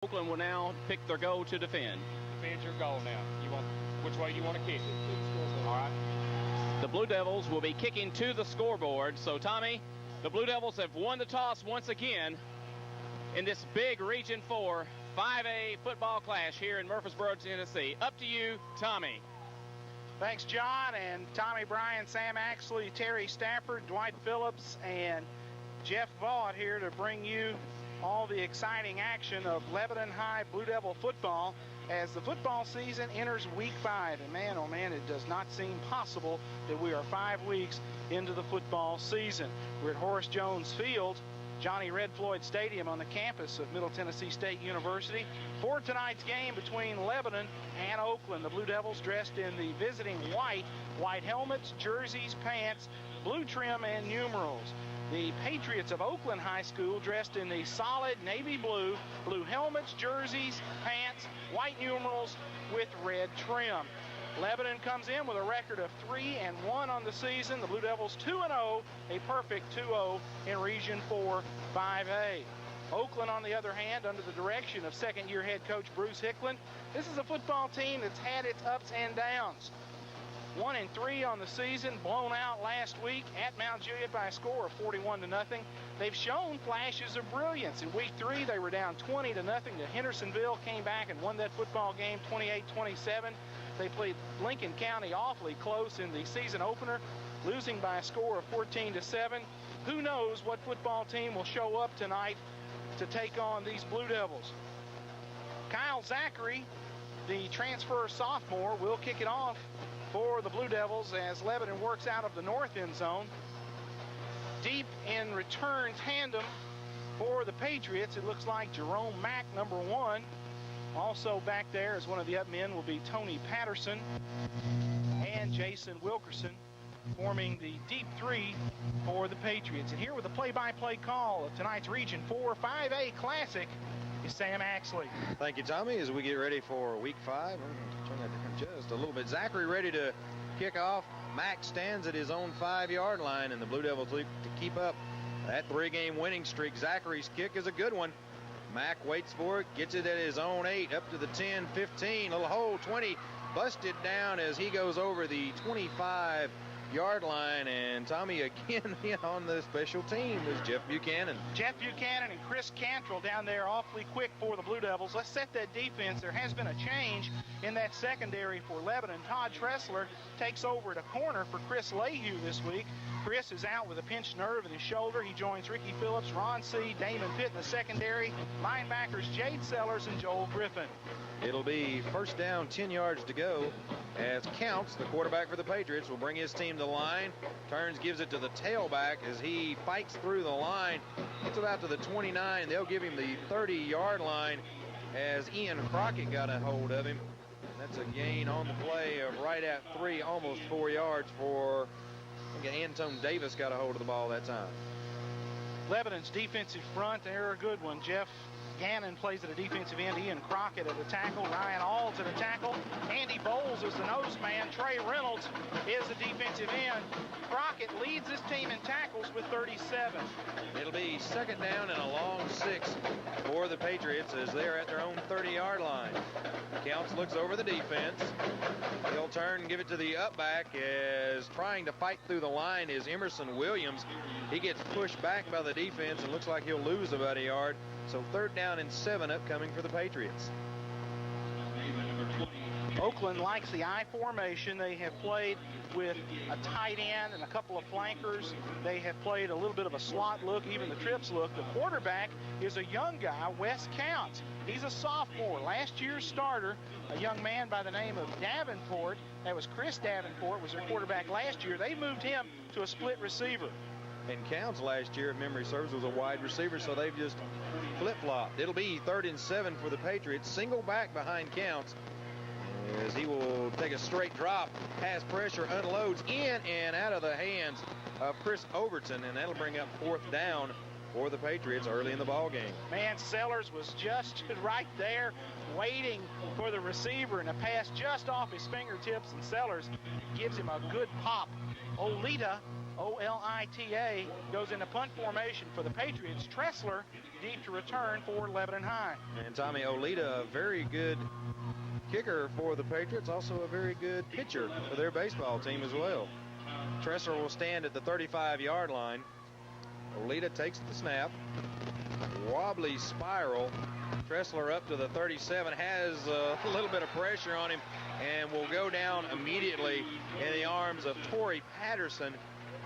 Oakland will now pick their goal to defend. Defend your goal now. Which way do you want to kick it? All right. The Blue Devils will be kicking to the scoreboard. So, Tommy, the Blue Devils have won the toss once again in this big Region 4 5A football clash here in Murfreesboro, Tennessee. Up to you, Tommy. Thanks, John, and Tommy Bryan, Sam Axley, Terry Stafford, Dwight Phillips, and Jeff Vaught here to bring you all the exciting action of Lebanon High Blue Devil football as the football season enters week 5. And man, oh man, it does not seem possible that we are 5 weeks into the football season. We're at Horace Jones Field, Johnny Red Floyd Stadium on the campus of Middle Tennessee State University for tonight's game between Lebanon and Oakland. The Blue Devils dressed in the visiting white helmets, jerseys, pants, blue trim, and numerals. The Patriots of Oakland High School dressed in the solid navy blue helmets, jerseys, pants, white numerals with red trim. Lebanon comes in with a record of 3-1 on the season. The Blue Devils 2-0, a perfect 2-0 in Region 4 5A. Oakland, on the other hand, under the direction of second-year head coach Bruce Hickland, this is a football team that's had its ups and downs. 1-3 on the season, blown out last week at Mount Juliet by a score of 41-0. They've shown flashes of brilliance. In week 3, they were down 20-0 to Hendersonville, came back and won that football game 28-27. They played Lincoln County awfully close in the season opener, losing by a score of 14-7. Who knows what football team will show up tonight to take on these Blue Devils. Kyle Zachary, the transfer sophomore, will kick it off for the Blue Devils as Lebanon works out of the north end zone. Deep in return tandem for the Patriots, it looks like Jerome Mack, number 1. Also back there as one of the up men will be Tony Patterson and Jason Wilkerson, forming the deep 3 for the Patriots. And here with the play-by-play call of tonight's Region 4 5A Classic is Sam Axley. Thank you, Tommy. As we get ready for week 5, we're going to turn that down just a little bit. Zachary ready to kick off. Mack stands at his own 5-yard line, and the Blue Devils to keep up that 3-game winning streak. Zachary's kick is a good one. Mack waits for it, gets it at his own 8, up to the 10, 15, little hole, 20, busted down as he goes over the 25-yard line. And Tommy again on the special team is Jeff Buchanan. Jeff Buchanan and Chris Cantrell down there awfully quick for the Blue Devils. Let's set that defense. There has been a change in that secondary for Lebanon. Todd Tressler takes over at a corner for Chris Lehue this week. Chris is out with a pinched nerve in his shoulder. He joins Ricky Phillips, Ron C., Damon Pitt in the secondary, linebackers Jade Sellers and Joel Griffin. It'll be first down, 10 yards to go as Counts, the quarterback for the Patriots, will bring his team to the line. Turns, gives it to the tailback as he fights through the line. Gets about to the 29. They'll give him the 30-yard line as Ian Crockett got a hold of him. That's a gain on the play of right at 3, almost 4 yards for Antone Davis got a hold of the ball that time. Lebanon's defensive front, they're a good one. Jeff Gannon plays at a defensive end. Ian Crockett at a tackle. Ryan Alls at a tackle. Andy Bowles is the nose man. Trey Reynolds is the defensive end. Crockett leads his team in tackles with 37. It'll be second down and a long 6 for the Patriots as they're at their own 30-yard line. Counts looks over the defense. He'll turn and give it to the up back as trying to fight through the line is Emerson Williams. He gets pushed back by the defense and looks like he'll lose about a yard. So third down and 7 upcoming for the Patriots. Oakland likes the I formation. They have played with a tight end and a couple of flankers. They have played a little bit of a slot look, even the trips look. The quarterback is a young guy, Wes Counts. He's a sophomore, last year's starter, a young man by the name of Davenport. That was Chris Davenport, was their quarterback last year. They moved him to a split receiver. And Counts last year, if memory serves, was a wide receiver, so they've just flip-flopped. It'll be 3rd and 7 for the Patriots. Single back behind Counts as he will take a straight drop, has pressure, unloads in and out of the hands of Chris Overton, and that'll bring up 4th down for the Patriots early in the ball game. Man, Sellers was just right there waiting for the receiver, and a pass just off his fingertips, and Sellers gives him a good pop. Olita, O-L-I-T-A, goes into punt formation for the Patriots. Tressler deep to return for Lebanon High. And Tommy Olita, a very good kicker for the Patriots, also a very good pitcher for their baseball team as well. Tressler will stand at the 35-yard line. Olita takes the snap. Wobbly spiral. Tressler up to the 37, has a little bit of pressure on him, and will go down immediately in the arms of Torrey Patterson.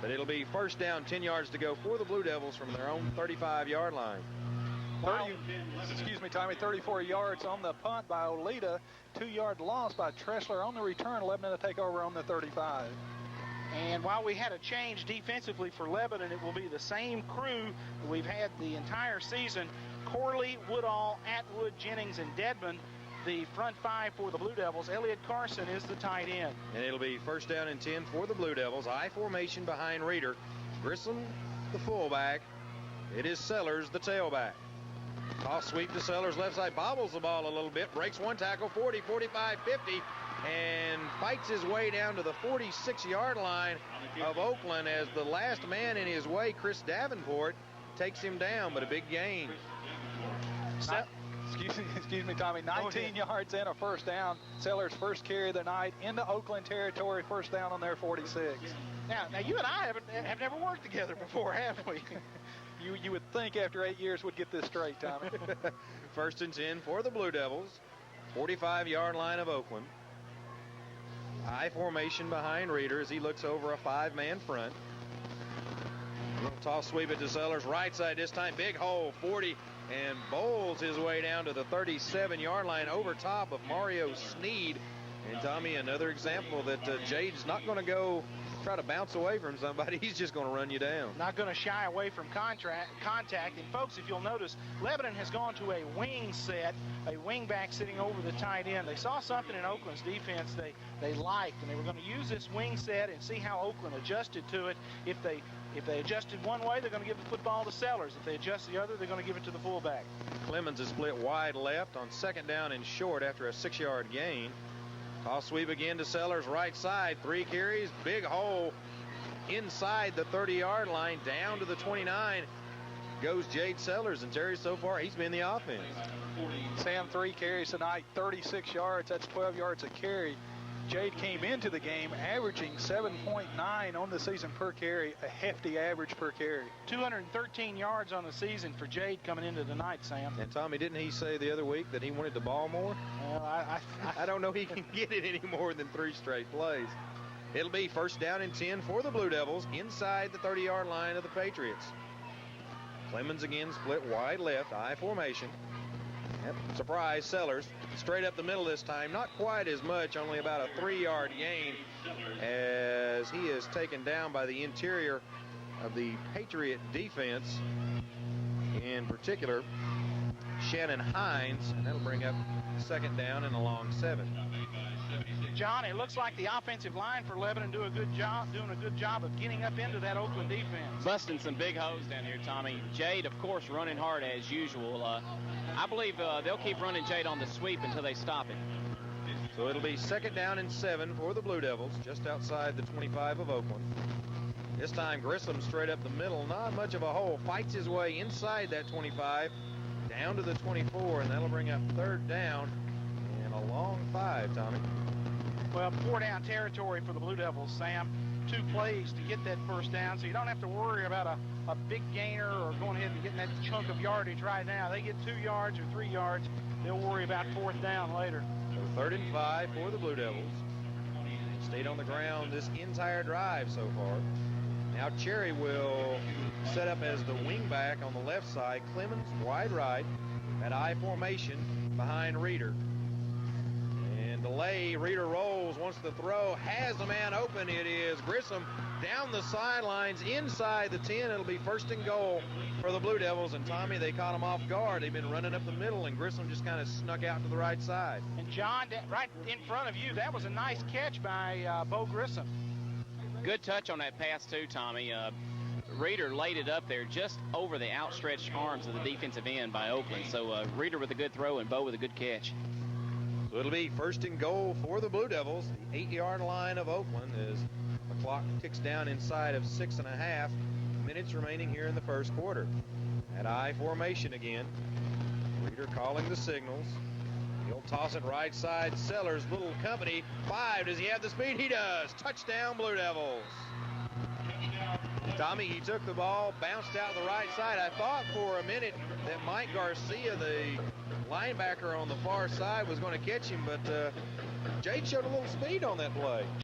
But it'll be first down, 10 yards to go for the Blue Devils from their own 35-yard line. 34 yards on the punt by Olita. 2-yard loss by Tressler on the return. Lebanon to take over on the 35. And while we had a change defensively for Lebanon, it will be the same crew that we've had the entire season. Corley, Woodall, Atwood, Jennings, and Dedmon, the front five for the Blue Devils. Elliott Carson is the tight end. And it'll be first down and 10 for the Blue Devils. I formation behind Reeder. Grissom, the fullback. It is Sellers, the tailback. Toss sweep to Sellers, left side, bobbles the ball a little bit, breaks one tackle, 40, 45, 50, and fights his way down to the 46-yard line of Oakland as the last man in his way, Chris Davenport, takes him down, but a big gain. Excuse me, Tommy. 19 yards and a first down. Sellers' first carry of the night into Oakland territory, first down on their 46. Now you and I have never worked together before, have we? You would think after 8 years we'd get this straight, Tommy. First and 10 for the Blue Devils. 45-yard line of Oakland. I formation behind Reeder as he looks over a 5-man front. Little toss sweep it to Sellers, right side this time, big hole, 40, and bowls his way down to the 37-yard line over top of Mario Sneed. And Tommy, another example that Jade's not going to go try to bounce away from somebody. He's just going to run you down. Not going to shy away from contact. And folks, if you'll notice, Lebanon has gone to a wing set, a wing back sitting over the tight end. They saw something in Oakland's defense they liked, and they were going to use this wing set and see how Oakland adjusted to it. If they adjusted one way, they're going to give the football to Sellers. If they adjust the other, they're going to give it to the fullback. Clemens is split wide left on second down and short after a 6-yard gain. Toss sweep again to Sellers, right side, 3 carries, big hole inside the 30-yard line, down to the 29 goes Jade Sellers, and Terry, so far he's been the offense. Sam, 3 carries tonight, 36 yards, that's 12 yards a carry. Jade came into the game averaging 7.9 on the season per carry, a hefty average per carry. 213 yards on the season for Jade coming into tonight, Sam. And Tommy, didn't he say the other week that he wanted the ball more? Well, I don't know he can get it any more than 3 straight plays. It'll be first down and 10 for the Blue Devils inside the 30-yard line of the Patriots. Clemens again split wide left, I formation. Yep, surprise, Sellers straight up the middle this time. Not quite as much, only about a 3-yard gain as he is taken down by the interior of the Patriot defense, in particular Shannon Hines, and that'll bring up second down and a long 7. John, it looks like the offensive line for Lebanon doing a good job of getting up into that Oakland defense. Busting some big hoes down here, Tommy. Jade, of course, running hard as usual. I believe they'll keep running Jade on the sweep until they stop it. So it'll be second down and 7 for the Blue Devils, just outside the 25 of Oakland. This time Grissom straight up the middle, not much of a hole, fights his way inside that 25, down to the 24, and that'll bring up third down and a long 5, Tommy. Well, 4-down territory for the Blue Devils, Sam. 2 plays to get that first down, so you don't have to worry about a big gainer or going ahead and getting that chunk of yardage right now. They get 2 yards or 3 yards, they'll worry about 4th down later. So 3rd and 5 for the Blue Devils. Stayed on the ground this entire drive so far. Now Cherry will set up as the wingback on the left side. Clemens wide right at I formation behind Reeder. Delay, Reeder rolls, wants to throw, has the man open. It is Grissom down the sidelines inside the 10. It'll be first and goal for the Blue Devils. And Tommy, they caught him off guard. They've been running up the middle, and Grissom just kind of snuck out to the right side. And John, right in front of you, that was a nice catch by Bo Grissom. Good touch on that pass too, Tommy. Reeder laid it up there just over the outstretched arms of the defensive end by Oakland. So Reeder with a good throw and Bo with a good catch. So it'll be first and goal for the Blue Devils. The 8-yard line of Oakland as the clock ticks down inside of 6.5 minutes remaining here in the first quarter. At I formation again. Reader calling the signals. He'll toss it right side. Sellers, little company. 5. Does he have the speed? He does. Touchdown, Blue Devils. Tommy, he took the ball, bounced out the right side. I thought for a minute that Mike Garcia, the linebacker on the far side, was going to catch him, but Jade showed a little speed on that play.